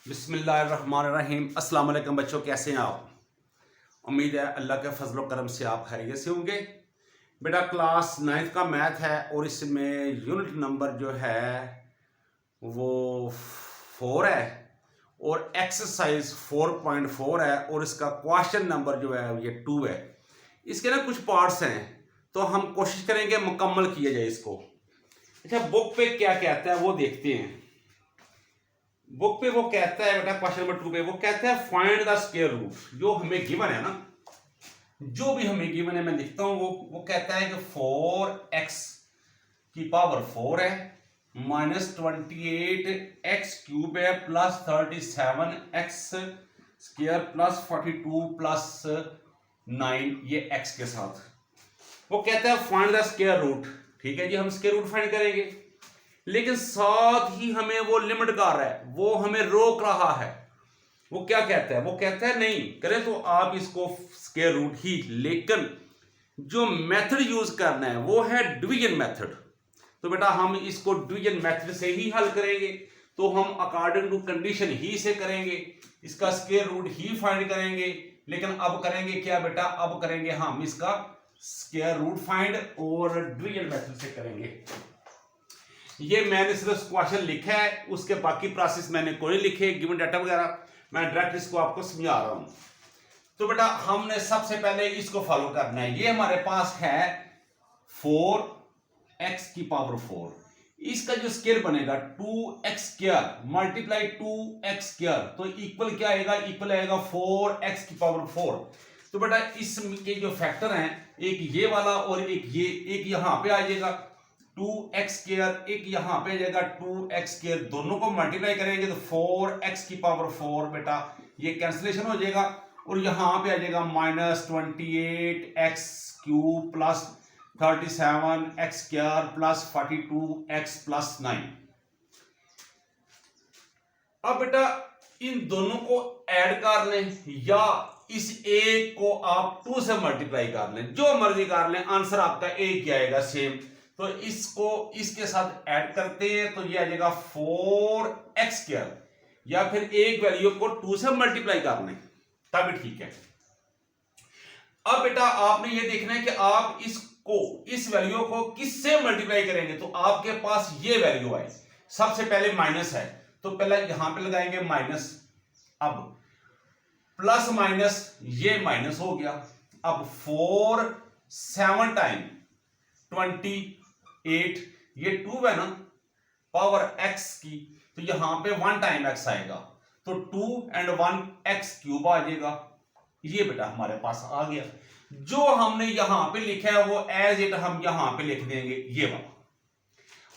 बिस्मिल्लाहिर्रहमानिर्रहीम। अस्सलाम वालेकुम बच्चों, कैसे हैं आप? उम्मीद है अल्लाह के फजल व करम से आप खैरियत से होंगे। बेटा क्लास 9th का मैथ है और इसमें यूनिट नंबर जो है वो 4 है और एक्सरसाइज 4.4 है और इसका क्वेश्चन नंबर जो है ये 2 है। इसके ना कुछ पार्ट्स हैं तो हम कोशिश करेंगे मुकम्मल किया जाए इसको। अच्छा, बुक पे क्या कहता है वो देखते हैं। बुक पे वो कहता है बेटा क्वेश्चन नंबर 2 पे वो कहता है फाइंड द स्क्वायर रूट। जो हमें गिवन है ना, जो भी हमें गिवन है मैं लिखता हूं वो कहता है कि 4x की पावर 4 है माइनस 28x क्यूब है plus 37x square plus 42 plus 9 ये x के साथ। वो कहता है फाइंड द स्क्वायर रूट। ठीक है जी, हम स्क्वायर रूट फाइंड करेंगे लेकिन साथ ही हमें वो लिमिट कर रहा है, वो हमें रोक रहा है। वो क्या कहता है? वो कहता है नहीं करें तो आप इसको स्क्वायर रूट ही, लेकिन जो मेथड यूज करना है वो है डिवीजन मेथड। तो बेटा हम इसको डिवीजन मेथड से ही हल करेंगे। तो हम अकॉर्डिंग टू कंडीशन ही से करेंगे, इसका स्क्वायर रूट ही फाइंड करेंगे। लेकिन अब करेंगे क्या बेटा? अब करेंगे हम इसका स्क्वायर रूट फाइंड और डिवीजन मेथड से करेंगे। ये मैंने सिर्फ क्वेश्चन लिखा है, उसके बाकी प्रोसेस मैंने कोई लिखे गिवन डाटा वगैरह, मैं डायरेक्ट इसको आपको समझा रहा हूं। तो बेटा हमने सबसे पहले इसको फॉलो करना है। ये हमारे पास है 4x की पावर 4, इसका जो स्क्वायर बनेगा 2x square multiply 2x square, तो इक्वल क्या आएगा? इक्वल आएगा 4x की पावर 4। तो बेटा इसके जो फैक्टर हैं, एक ये वाला और एक ये, एक यहां पे आ जाएगा 2x स्क्वायर, एक यहां पे आ जाएगा 2x स्क्वायर, दोनों को मल्टीप्लाई करेंगे तो 4x की पावर 4 बेटा ये कैंसिलेशन हो जाएगा और यहां पे आ जाएगा minus 28x cube plus 37x square plus 42x plus 9। अब बेटा इन दोनों को ऐड कर लें या इस एक को आप 2 से मल्टीप्लाई कर लें, जो मर्जी कर लें, आंसर आपका एक ही आएगा सेम। तो इसको इसके साथ ऐड करते हैं तो ये आ जाएगा 4x स्क्वायर, या फिर एक वैल्यू को 2 से मल्टीप्लाई कर लें तब ठीक है। अब बेटा आपने ये देखना है कि आप इसको, इस वैल्यू को किससे मल्टीप्लाई करेंगे। तो आपके पास ये वैल्यू आए, सबसे पहले माइनस है तो पहले यहां पे लगाएंगे माइनस। अब प्लस माइनस ये माइनस हो गया। अब 4 7 टाइम 28, ये 2 है ना पावर x की, तो यहां पे 1 टाइम x आएगा तो 2 and 1 x क्यूब आ जाएगा। ये बेटा हमारे पास आ गया। जो हमने यहां पे लिखा है वो एज इट हम यहां पे लिख देंगे ये वाला।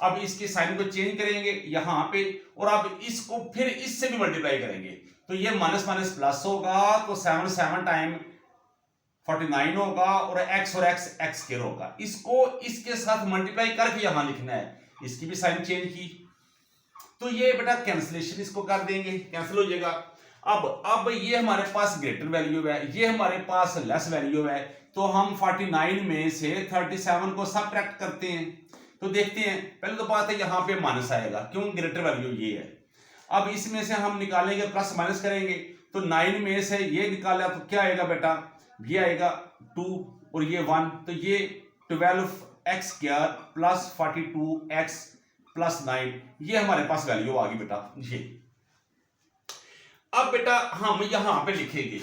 अब इसके साइन को चेंज करेंगे यहां पे और अब इसको फिर इससे भी मल्टीप्लाई करेंगे तो ये माइनस माइनस प्लस होगा तो 7 टाइम 49 होगा और x स्क्वायर होगा। इसको इसके साथ मल्टीप्लाई करके यहां लिखना है, इसकी भी साइन चेंज की तो ये बेटा कैंसिलेशन इसको कर देंगे, कैंसिल हो जाएगा। अब ये हमारे पास ग्रेटर वैल्यू है, ये हमारे पास लेस वैल्यू है, तो हम 49 में से 37 को सबट्रैक्ट करते हैं तो देखते हैं। पहले तो बात है यहां पे माइनस आएगा, क्यों? ग्रेटर वैल्यू ये है। अब इसमें से हम निकालेंगे, प्लस माइनस करेंगे तो 9 में से ये निकाला तो क्या आएगा बेटा? ये आएगा 2 और ये 1, तो ये 12x square plus 42x plus 9, ये हमारे पास वैल्यू आ गई बेटा ये। अब बेटा हम यहां पे लिखेंगे,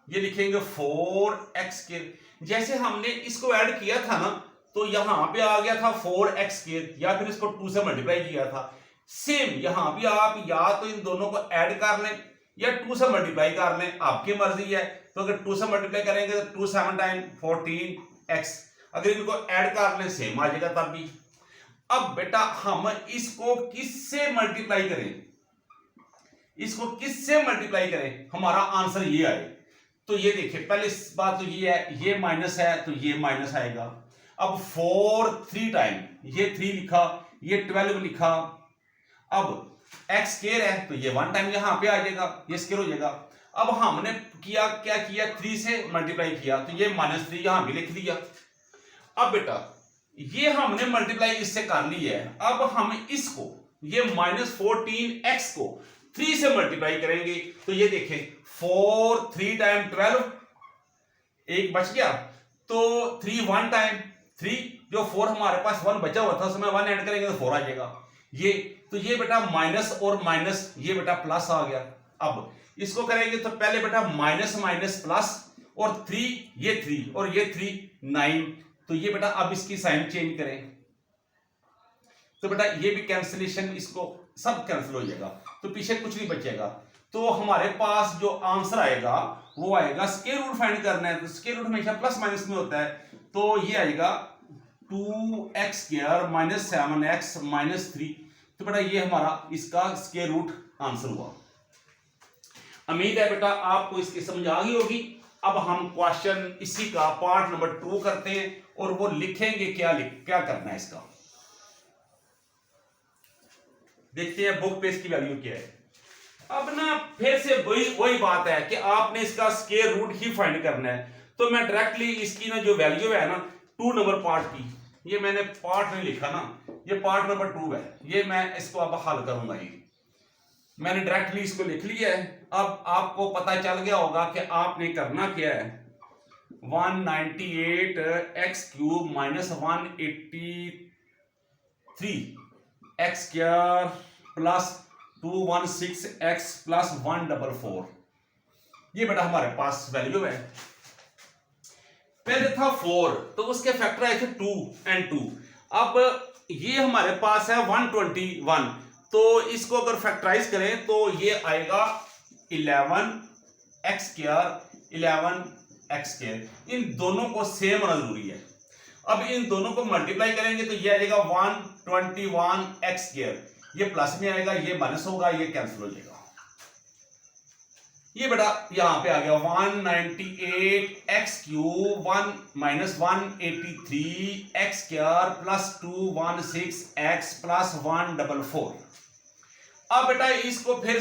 ये लिखेंगे 4x स्क्वायर। जैसे हमने इसको ऐड किया था ना तो यहां पे आ गया था 4x स्क्वायर, या फिर इसको 2 से मल्टीप्लाई किया था। सेम यहां भी आप या तो इन दोनों को ऐड कर लें या 2 से मल्टीप्लाई कर लें, आपकी मर्जी है। तो अगर 2 से मल्टीप्लाई करेंगे तो 2 7 टाइम 14x, अगर इनको ऐड कर लें सेम आ जाएगा तब भी। अब बेटा हम इसको किससे मल्टीप्लाई करें? इसको किससे मल्टीप्लाई करें हमारा आंसर ये आए? तो ये देखिए, पहले बात तो ये है, ये माइनस है तो ये माइनस आएगा। अब 4 3 टाइम, ये 3 लिखा, ये 12 लिखा। अब x स्क्वायर है तो ये 1 टाइम यहां पे आ जाएगा, ये स्क्वायर हो जाएगा। अब हमने किया क्या किया? 3 से मल्टीप्लाई किया तो ये -3 यहां भी लिख दिया। अब बेटा ये हमने मल्टीप्लाई इससे कर ली है, अब हम इसको ये -14x को 3 से मल्टीप्लाई करेंगे तो ये देखें 4 3 टाइम 12, एक बच गया, तो 3 1 टाइम 3, जो 4 हमारे पास 1 बचा हुआ था उसमें 1 ऐड करेंगे तो 4 आ जाएगा। ये तो ये बेटा माइनस और माइनस, ये बेटा प्लस आ गया। अब इसको करेंगे तो पहले बेटा माइनस माइनस प्लस, और 3 ये 3 और ये 3 9, तो ये बेटा अब इसकी साइन चेंज करें तो बेटा ये भी कैंसिलेशन, इसको सब कैंसिल हो जाएगा तो पीछे कुछ नहीं बचेगा। तो हमारे पास जो आंसर आएगा वो आएगा, स्क्वायर रूट फाइंड करना है तो स्क्वायर रूट हमेशा प्लस माइनस में होता है, तो ये आएगा 2x² माइनस 7x माइनस 3। तो बेटा ये हमारा इसका स्क्वायर रूट आंसर हुआ। उम्मीद है बेटा आपको इसकी समझ आ गई होगी। अब हम क्वेश्चन इसी का पार्ट नंबर 2 करते हैं और वो लिखेंगे क्या करना है इसका। देखते हैं बुक पे इसकी वैल्यू क्या है। अब ना फिर से वही बात है कि आपने इसका स्क्वायर रूट ही फाइंड करना है, तो मैं डायरेक्टली इसकी ना जो वैल्यू है ना 2 नंबर पार्ट की, ये मैंने पार्ट नहीं लिखा ना, ये पार्ट नंबर 2 है, ये मैं इसको अब हल करूंगा। ये मैंने डायरेक्टली इसको लिख लिया है। अब आपको पता चल गया होगा कि आपने करना क्या है। 198x³ minus 183 x² plus 216x plus 144, ये बेटा हमारे पास वैल्यू है। पहले था 4 तो उसके फैक्टर आए थे 2 और 2। अब ये हमारे पास है 121, तो इसको अगर फैक्टराइज करें तो ये आएगा 11x²। इन दोनों को सेम होना जरूरी है। अब इन दोनों को मल्टीप्लाई करेंगे तो ये आएगा 121x², ये प्लस में आएगा, ये माइनस होगा, ये कैंसिल हो जाएगा। ये बेटा यहां पे आ गया 198x³ 1 minus 183x² plus 216x plus 144। अब बेटा इसको फिर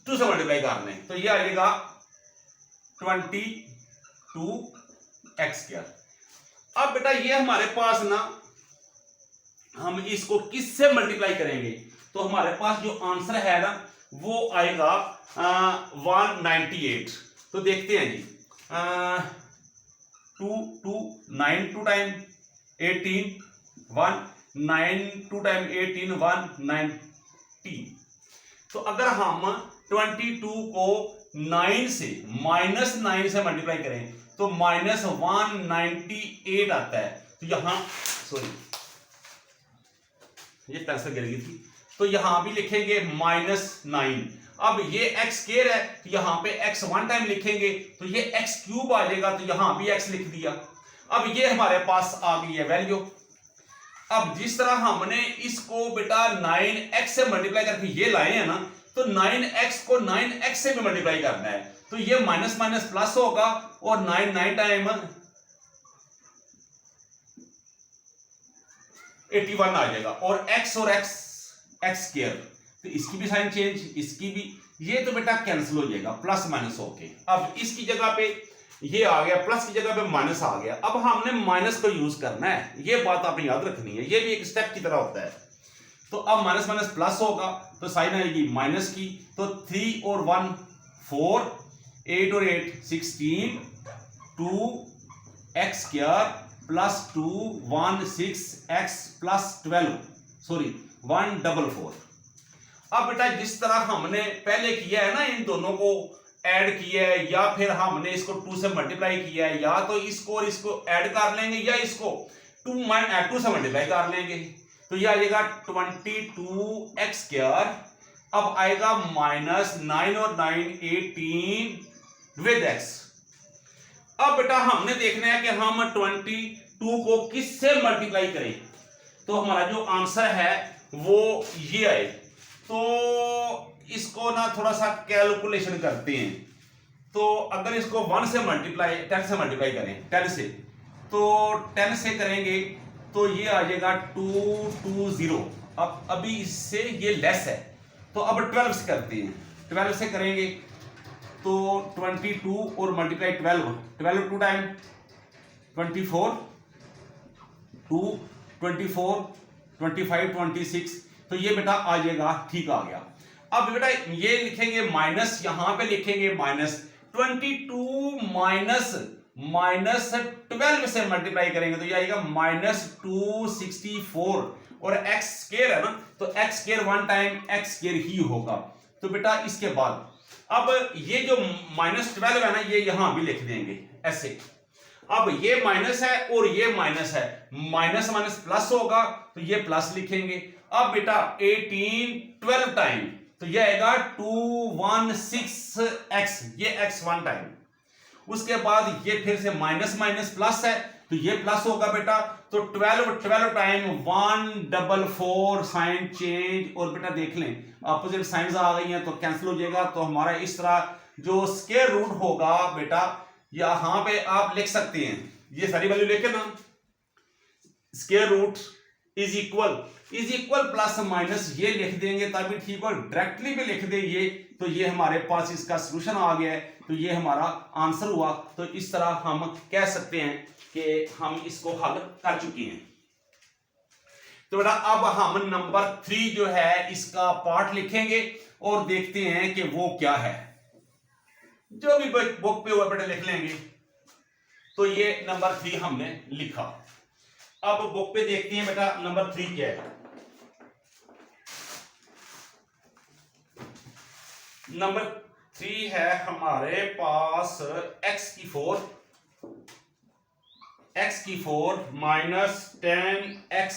2 से मल्टीप्लाई करना है तो ये आ जाएगा 22x²। अब बेटा ये हमारे पास ना, हम इसको किससे मल्टीप्लाई करेंगे तो हमारे पास जो आंसर है ना वो आएगा 198। तो देखते हैं जी, 9 2 टाइम 18 1 9 2 टाइम 18 190। तो अगर हम 22 को 9 से माइनस 9 से मल्टीप्लाई करें तो माइनस 198 आता है। तो यहां सॉरी ये पेंसिल गिर गई थी, तो यहां भी लिखेंगे -9। अब ये x² है तो यहां पे x 1 टाइम लिखेंगे तो ये x³ आ जाएगा, तो यहां भी x लिख दिया। अब ये हमारे पास आ गई है वैल्यू। अब जिस तरह हमने इसको बेटा 9x से मल्टीप्लाई करके ये लाए हैं ना, तो 9x को 9x से भी मल्टीप्लाई करना है तो ये माइनस माइनस प्लस होगा और 9 9 टाइम 81 आ जाएगा, और x और x² तो इसकी भी साइन चेंज, इसकी भी, ये तो बेटा कैंसिल हो जाएगा प्लस माइनस होके। अब इसकी जगह पे ये आ गया, प्लस की जगह पे माइनस आ गया। अब हमने माइनस को यूज करना है, ये बात आपने याद रखनी है, ये भी एक स्टेप की तरह होता है। तो अब माइनस माइनस प्लस होगा तो साइन आएगी माइनस की, तो 3 और 1 4 8 और 8 16 2x² plus 216x plus 12 sorry 144। अब बेटा जिस तरह हमने पहले किया है ना, इन दोनों को ऐड किया है या फिर हमने इसको 2 से मल्टीप्लाई किया है, या तो इसको और इसको ऐड कर लेंगे या इसको 2 से मल्टीप्लाई कर लेंगे, तो ये आ जाएगा 22x²। अब आएगा -9 और 9 18 विद x। अब बेटा हमने देखना है कि हम 22 को किससे मल्टीप्लाई करें, तो हमारा जो आंसर है वो ये आए। तो इसको ना थोड़ा सा कैलकुलेशन करते हैं। तो अगर इसको 10 से मल्टीप्लाई करें 10 से, तो 10 से करेंगे तो ये आ जाएगा 220। अब अभी इससे ये लेस है, तो अब 12 से करते हैं। 12 से करेंगे तो 22 और मल्टीप्लाई 12 2 टाइम 24 2 24 25 26, तो ये बेटा आ जाएगा, ठीक आ गया। अब बेटा ये लिखेंगे माइनस, यहां पे लिखेंगे माइनस 22 माइनस 12 से मल्टीप्लाई करेंगे तो ये आएगा -264 और एक्स स्क्वायर है ना, तो X square one time X square ही होगा। तो बेटा इसके बाद अब ये जो -12 है ना, ये यहां भी लिख देंगे ऐसे। अब ये माइनस है और ये माइनस है, माइनस माइनस प्लस होगा तो ये प्लस लिखेंगे। अब बेटा 18 12 टाइम तो ये आएगा 216x, ये x वन टाइम। उसके बाद ये फिर से माइनस माइनस प्लस है तो ये प्लस होगा बेटा, तो 12 टाइम 144 साइन चेंज। और बेटा देख लें अपोजिट साइंस आ गई हैं तो कैंसिल हो जाएगा। तो हमारा इस तरह जो स्क्वायर रूट होगा बेटा यहां पे आप लिख सकते हैं, ये सारी वैल्यू लेके ना, square root is equal plus minus ये लिख देंगे तभी ठीक, और डायरेक्टली भी लिख दें ये, तो ये हमारे पास इसका सॉल्यूशन आ गया है, तो ये हमारा आंसर हुआ। तो इस तरह हम कह सकते हैं कि हम इसको हल कर चुके हैं। तो बेटा अब हम नंबर 3 जो है इसका पार्ट लिखेंगे और देखते हैं कि वो क्या है। जो भी बुक पे हुआ बेटा लिख लेंगे। तो ये नंबर 3 हमने लिखा। अब बुक पे देखते हैं बेटा नंबर 3 क्या है। नंबर 3 है हमारे पास x की 4 minus 10x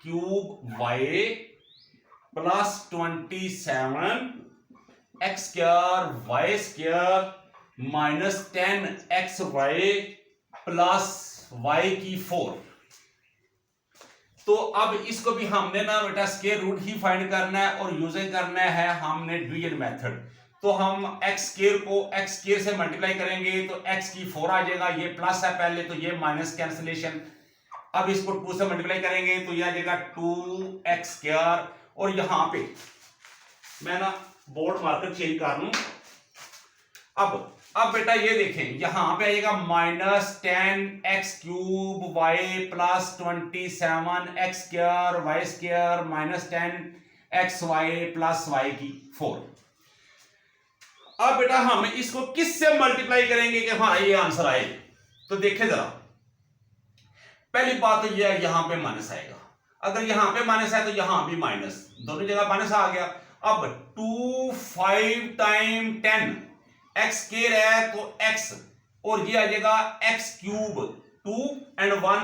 cube y plus 27 x square y square minus 10xy plus y की 4। तो अब इसको भी हमने ना बेटा स्क्वायर रूट ही फाइंड करना है और यूजिंग करना है हमने डिवीजन मेथड। तो हम x स्क्वायर को x स्क्वायर से मल्टीप्लाई करेंगे तो x की 4 आ जाएगा, ये प्लस है पहले तो ये माइनस कैंसिलेशन। अब इसको 2 से मल्टीप्लाई करेंगे तो ये आ जाएगा 2x स्क्वायर। और यहां पे मैं ना बोर्ड मार्कर चेंज कर लूं। अब बेटा ये देखें यहां पे आएगा minus 10x cube y plus 27x square y square minus 10xy plus y की 4। अब बेटा हम इसको किससे मल्टीप्लाई करेंगे कि हमारा ये आंसर आए। तो देखें जरा, पहली बात तो ये यहां पे माइनस आएगा, अगर यहां पे माइनस है तो यहां भी माइनस, दोनों जगह माइनस आ गया। अब 2 5 टाइम 10 x स्क्वायर है तो x और ये आ जाएगा x क्यूब 2 एंड 1।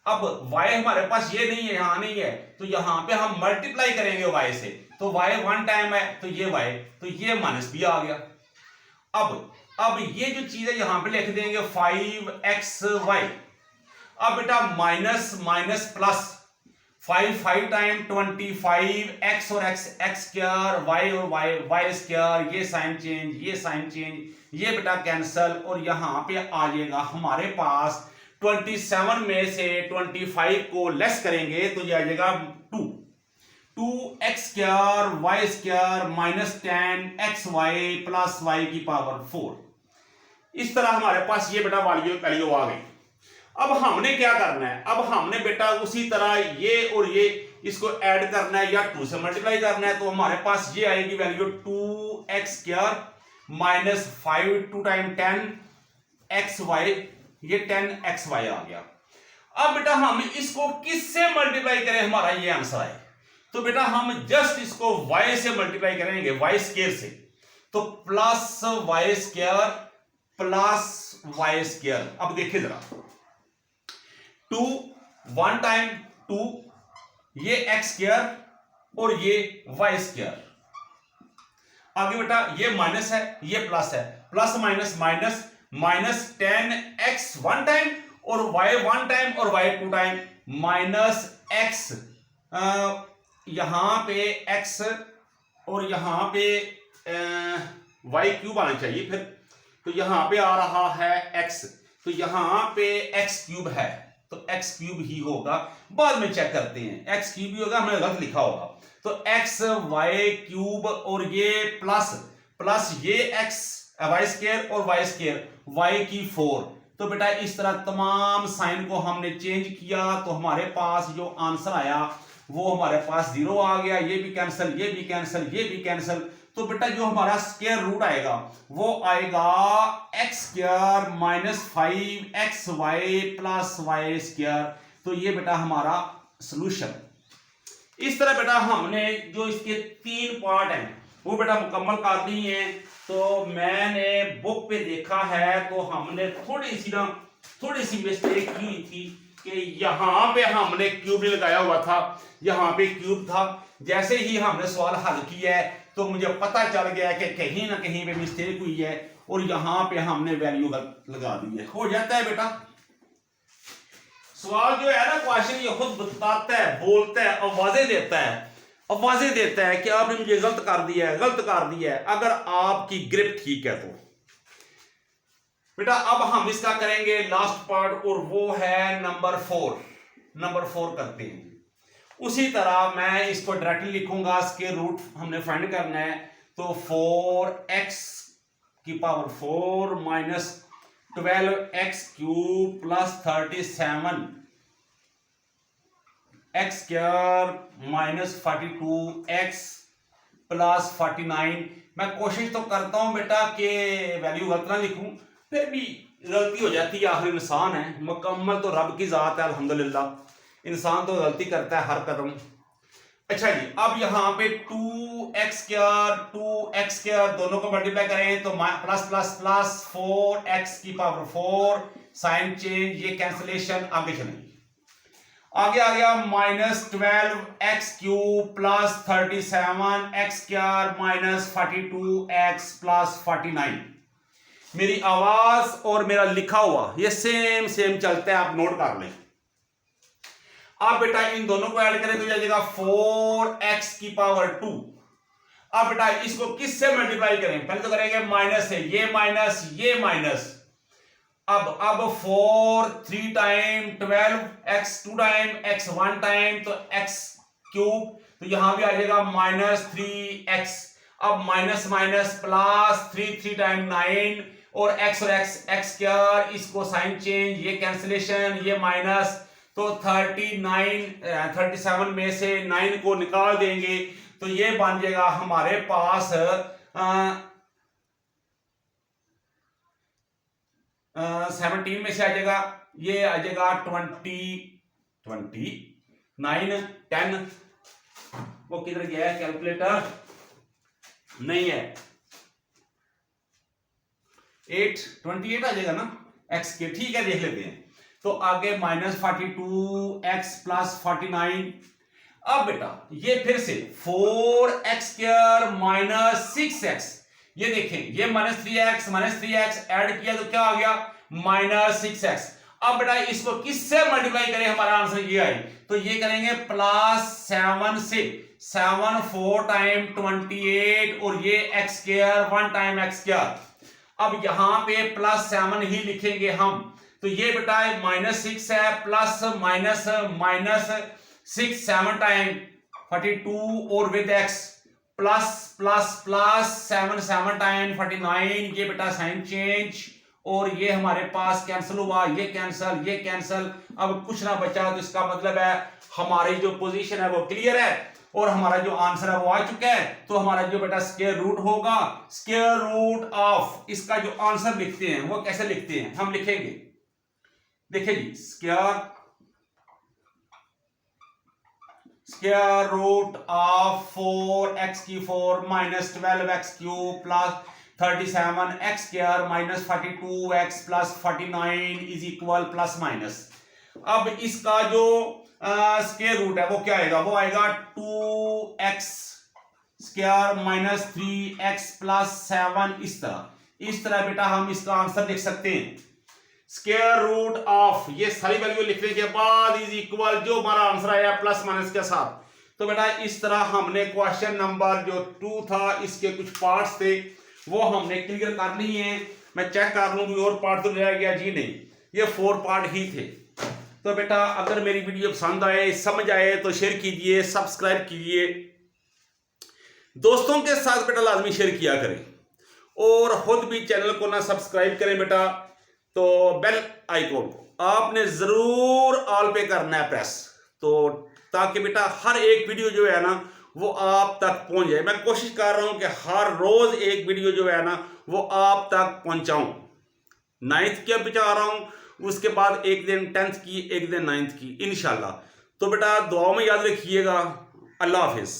अब y हमारे पास ये नहीं है, यहां नहीं है, तो यहां पे हम मल्टीप्लाई करेंगे y से, तो y वन टाइम है तो ये y, तो ये माइनस भी आ गया। अब ये जो चीज है यहां पे लिख देंगे 5xy। अब बेटा minus minus plus 5 time 25x और x स्क्वायर y और y स्क्वायर, ये साइन चेंज ये साइन चेंज, ये बेटा कैंसल। और यहां पे आ जाएगा हमारे पास 27 में से 25 को लेस करेंगे तो ये आ जाएगा 2x square y square minus 10xy plus y की पावर 4। इस तरह हमारे पास ये बेटा वैल्यू आ गई। अब हमने क्या करना है, अब हमने बेटा उसी तरह ये और ये इसको ऐड करना है या 2 से मल्टीप्लाई करना है। तो हमारे पास ये आएगी value 2x square minus 5 2 time 10xy, ये 10xy आ गया। अब बेटा हम इसको किससे मल्टीप्लाई करें हमारा ये आंसर आए। तो बेटा हम जस्ट इसको y से मल्टीप्लाई करेंगे, y स्क्वायर से, तो plus y square plus y square. अब देखिए जरा 2 1 टाइम 2, ये x स्क्वायर और ये y स्क्वायर। आगे बेटा ये माइनस है ये प्लस है, plus minus minus minus 10x 1 time और y 1 टाइम और y 2 टाइम माइनस x, यहां पे x और यहां पे y क्यूब आना चाहिए फिर, तो यहां पे आ रहा है x, तो यहां पे x क्यूब है तो x क्यूब ही होगा। बाद में चेक करते हैं x क्यूब ही होगा, हमने गलत लिखा होगा। तो x y क्यूब और ये प्लस प्लस ये x y स्क्वायर और y स्क्वायर y की 4। तो बेटा इस तरह तमाम साइन को हमने चेंज किया तो हमारे पास जो आंसर आया वो हमारे पास 0 आ गया, ये भी कैंसिल, ये भी कैंसिल, ये भी कैंसिल। तो बेटा जो हमारा स्क्वायर रूट आएगा वो आएगा X square minus 5xy plus Y square. तो ये बेटा हमारा सॉल्यूशन। इस तरह बेटा हमने जो इसके 3 पार्ट हैं वो बेटा मुकम्मल कर दिए हैं। तो मैंने बुक पे देखा है तो हमने थोड़ी सी मिस्टेक की थी कि यहाँ पे हमने क्यूब नहीं लगाया हुआ था, यहाँ पे क्यूब था। जैसे ही हमने सवाल हल किया है तो मुझे पता चल गया कि कहीं ना कहीं पे मिस्टेक हुई है और यहाँ पे हमने वैल्यू लगा दी है। हो जाता है बेटा। सवाल जो है ना क्वेश्चन ये खुद बताता है, बोलता है, आवाजें देता है कि आपने मुझे गलत कर दिया है, अगर आपकी ग्रिप ठीक है तो। बेटा अब हम इसका करेंगे लास्ट पार्ट और वो है नंबर 4 करते हैं। उसी तरह मैं इसको डायरेक्टली लिखूंगा, स्क्वायर रूट हमने फाइंड करना है। तो 4x की power 4 minus 12x cube plus 37 x square minus 42x plus 49। मैं कोशिश तो करता हूं बेटा कि वैल्यू गलत ना लिखूं, फिर भी गलती हो जाती है, आखिर इंसान है, मुकम्मल तो रब की जात है अल्हम्दुलिल्लाह। इंसान तो गलती करता है हर कदम। अच्छा जी, अब यहाँ पे 2x स्क्वायर दोनों को मल्टीप्लाई करें तो प्लस प्लस प्लस 4x की पावर 4, साइन चेंज, ये कैंसिलेशन, आगे चलेंगे। आगे आ गया minus 12x cube plus 37x square minus 42x plus 49। मेरी आवाज और मेरा लिखा हुआ ये सेम चलता है, आप नोट कर लें। अब बेटा इन दोनों को ऐड करें तो जाएगा 4x की पावर 2। अब बेटा इसको किससे मल्टीप्लाई करें? पहले तो करेंगे माइनस से, ये माइनस। अब 4 3 time 12x 2 time x 1 time तो x क्यूब, तो यहां भी आ जाएगा माइनस 3x। अब माइनस प्लस 3 टाइम 9 और x स्क्वायर, इसको साइन चेंज, ये कैंसिलेशन, ये माइनस। तो 37 में से 9 को निकाल देंगे तो ये बन जाएगा हमारे पास 17 में से आ जाएगा, ये आ जाएगा 29 10। वो किधर गया है कैलकुलेटर? नहीं है, 28 आ जाएगा ना x के, ठीक है देख लेते हैं। तो आगे माइनस 42x प्लस 49। अब बेटा ये फिर से 4x स्क्वायर माइनस 6x, ये देखें ये माइनस 3x ऐड किया तो क्या आ गया माइनस 6x। अब बेटा इसको किससे मल्टीप्लाई करें, हमारा आंसर ये आए तो ये करेंगे प्लस 7 से, 7 4 टाइम 28 और ये x square 1 time x square. अब यहां पे प्लस 7 ही लिखेंगे हम, तो ये बेटा माइनस 6 है प्लस माइनस 6 7 टाइम 42 और with x plus plus plus 7 time 49, ये बेटा साइन चेंज और ये हमारे पास कैंसिल हुआ, ये कैंसिल। अब कुछ ना बचा तो इसका मतलब है हमारी जो पोजीशन है वो क्लियर है और हमारा जो आंसर है वो आ चुका है। तो हमारा जो बेटा स्क्वायर रूट होगा, स्क्वायर रूट ऑफ, इसका जो आंसर लिखते हैं वो कैसे लिखते हैं हम लिखेंगे, देखिए जी, स्क्वायर रूट ऑफ 4x की 4 minus 12x cube plus 37x square minus 42x plus 49 is equal plus minus. अब इसका जो स्क्वायर रूट है वो क्या आएगा, वो आएगा 2x square minus 3x plus 7। इस तरह बेटा हम इसका आंसर लिख सकते हैं। स्क्वायर रूट ऑफ, ये सारी वैल्यू लिखने के बाद इज इक्वल, जो हमारा आंसर आया प्लस माइनस के साथ। तो बेटा इस तरह हमने क्वेश्चन नंबर जो 2 था इसके कुछ पार्ट्स थे वो हमने क्लियर कर लिए हैं। मैं चेक कर लूं और पार्ट तो रह गया जी, नहीं, ये 4 पार्ट ही थे। तो बेटा अगर मेरी वीडियो पसंद आए, समझ आए तो शेयर कीजिए, सब्सक्राइब कीजिए, दोस्तों के साथ बेटा लाजमी शेयर किया करें और खुद भी चैनल को ना सब्सक्राइब करें बेटा। तो बेल आइकॉन को आपने जरूर ऑल पे करना है प्रेस। तो ताकि बेटा हर एक वीडियो जो है ना वो आप तक पहुंच जाए। मैं कोशिश कर रहा हूं कि हर रोज एक वीडियो जो है ना वो आप तक पहुंचाऊं। 9th की बचा रहा हूं, उसके बाद एक दिन 10th की, एक दिन 9th की इंशाल्लाह। तो बेटा दुआ में याद रखिएगा। अल्लाह हाफिज।